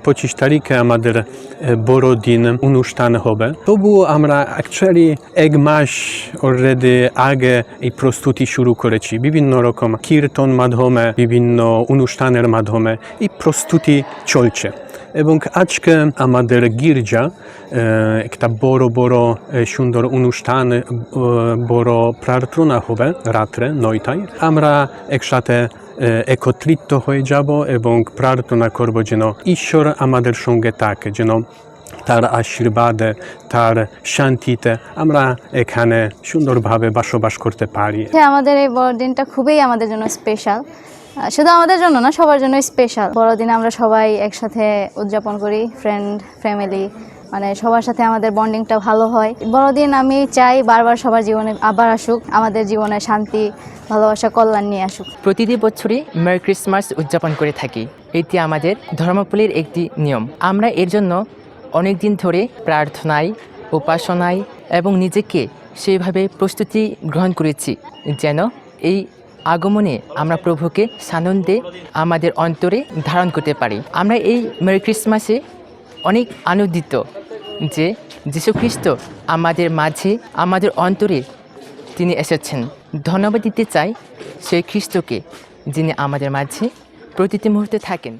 25 তারিখে আমাদের বড়দিন অনুষ্ঠান হবে। তবুও আমরা অ্যাকচুয়ালি 1 মাস অলরেডি আগে এই প্রস্তুতি শুরু করেছি। বিভিন্ন রকম কীর্তন মাধ্যমে, বিভিন্ন অনুষ্ঠানের মাধ্যমে এই প্রস্তুতি চলছে। এবং আজকে আমাদের গির্জা একটা বড় সুন্দর অনুষ্ঠান, বড় প্রার্থনা হবে রাত্রে 9টায়। আমরা একসাথে একত্রিত হয়ে যাব এবং প্রার্থনা করব যেন ঈশ্বর আমাদের সঙ্গে থাকে, যেন তার আশীর্বাদে, তার শান্তিতে আমরা এখানে সুন্দরভাবে বসবাস করতে পারি। আমাদের এই বড়দিনটা খুবই আমাদের জন্য স্পেশাল, শুধু আমাদের জন্য না, সবার জন্য স্পেশাল। বড়দিন আমরা সবাই একসাথে উদযাপন করি, ফ্রেন্ড ফ্যামিলি, মানে সবার সাথে আমাদের বন্ডিংটা ভালো হয়। বড়দিন আমি চাই বারবার সবার জীবনে আবার আসুক, আমাদের জীবনে শান্তি, ভালোবাসা, কল্যাণ নিয়ে আসুক। প্রতিটি বছরই মেরি ক্রিসমাস উদযাপন করে থাকি। এটি আমাদের ধর্মপল্লীর একটি নিয়ম। আমরা এর জন্য অনেক দিন ধরে প্রার্থনায়, উপাসনায় এবং নিজেকে সেইভাবে প্রস্তুতি গ্রহণ করেছি যেন এই আগমনে আমরা প্রভুকে সানন্দে আমাদের অন্তরে ধারণ করতে পারি। আমরা এই মেরি ক্রিসমাসে অনেক আনন্দিত যে যীশু খ্রিস্ট আমাদের মাঝে, আমাদের অন্তরে তিনি এসেছেন। ধন্যবাদ দিতে চাই সেই খ্রিস্টকে যিনি আমাদের মাঝে প্রতিটি মুহূর্তে থাকেন।